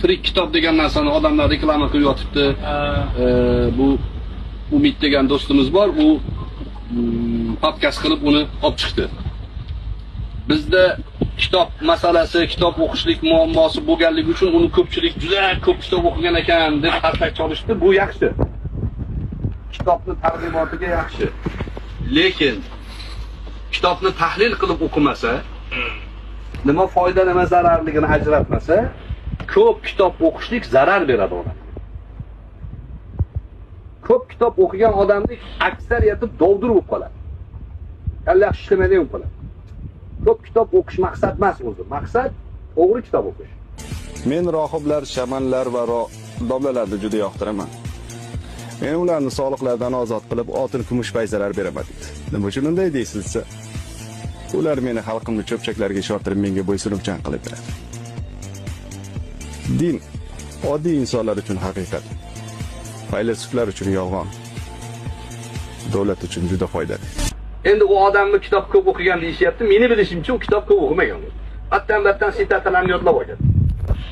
tirik kitob degan narsani odamlar reklama qilib yotibdi. Bu Umid degan do'stimiz bor, u podkast qilib uni olib chiqdi. Bizda kitob masalasi, kitob o'qishlik muammosi bo'lganligi uchun uni ko'pchilik juda ko'p kitob o'qigan ekan deb qarsak chalishdi. Bu yaxshi. Kitobni targ'ibotiga yaxshi. Lekin kitobni tahlil qilib o'qimasa, nima foyda, nima zararligini ajratmasa, ko'p kitob o'qishlik zarar beradi odamga. Ko'p kitob o'qigan odamning aksariyati dovdir bo'lib qoladi. Kalla ishlamaydi bo'lib qoladi. Ko'p kitob o'qish maqsad emas o'zi. Maqsad to'g'ri kitob o'qish. Men rohiblar, shamanlar va domlalarni juda yoqtiraman. Men ularni soliqlardan ozod qilib, oltin, kumush paysalar beraman deydi. Nima uchun unday deysizsa? Ular meni xalqimni cho'pchaklarga ishontirib, menga bo'ysunuvchan qilib beradi. Din oddiy insonlar uchun haqiqat. Faylasuflar uchun yolg'on. Davlat uchun juda foydali. Endi u odamni kitob ko'p o'qigan deyishyapti. Meni bilishimcha u kitob ko'p o'qimagan. Battan sitatlarni yodlab olgan.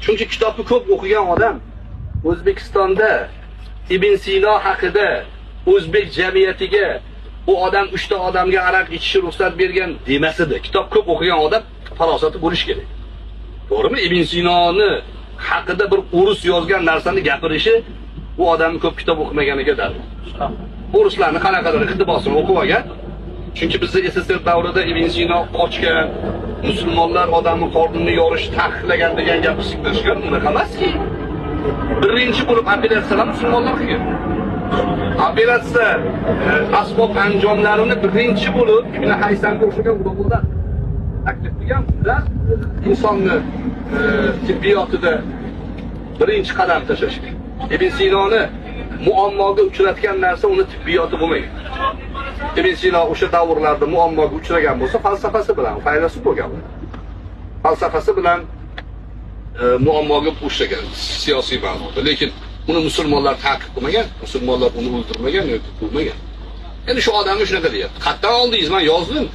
Chunki kitobni ko'p o'qigan odam O'zbekistonda Ibn Sino haqida o'zbek jamiyatiga u odam 3 ta odamga aroq ichishga ruxsat bergan demasida, kitob ko'p o'qigan odam farosati bo'lish kerak. To'g'rimi? Ibn Sinoni haqida bir o'rus yozgan narsani gapirishi bu odamni ko'p kitob o'qimaganiga dalil. O'ruslarni qanaqadir iqtibosini o'qib olgan. Chunki bizda SSR davrida Ibn Sino qochgan, musulmonlar odamni qornini yorish taqiqlagan degan gapni chiqarishgan. Unaqa emaski. Birinchi bo'lib operatsiyalar musulmonlar qilgan. Operatsiya asbob anjomlarini birinchi bo'lib Ibn Haysamga o'xshagan ulug'lar taklif qilgan. Ular insonni tibbiyotida birinchi qadam tashlashgan. Ibn Sinoni muammoga uchratgan narsa uni tibbiyoti bo'lmagan. Ibn Sino o'sha davrlarda muammoga uchragan bo'lsa, falsafasi bilan, faylasuf bo'lgan. Falsafasi bilan muammoga uchragan siyosiy ma'noda. Lekin uni musulmonlar ta'qib qilmagan, musulmonlar uni o'ldirmagan yoki quvmagan. Endi shu odamni shunaqa deyapti. Qayerdan oldingiz? Men yozdim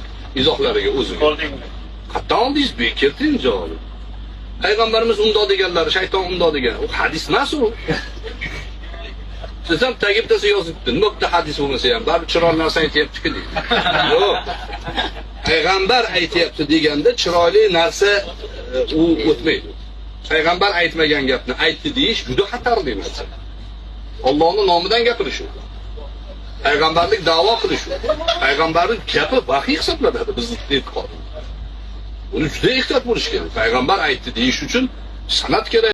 izohlariga o'zim. Qayerdan oldingiz? Bekirtin javobi. Payg'ambarimiz undoq deganlar, shayton undoq degan. U hadis emas u. Siz ham tagibdasi yozibdi. Nima bitta hadis bo'lmasa ham, baribir chiroyli narsa aytayapti-ku deydi. Yo'q. Payg'ambar aytayapti deganda chiroyli narsa u o'tmaydi. Payg'ambar aytmagan gapni aytdi deyish juda xatarli narsa. Allohning nomidan gapirish u. Payg'ambarlik da'vo qilish u. Payg'ambarning gapi vahiy hisoblanadi bizning e'tiqodimizda. Buni juda ehtiyot bo'lish kerak. Payg'ambar aytdi deyish uchun san'at kerak.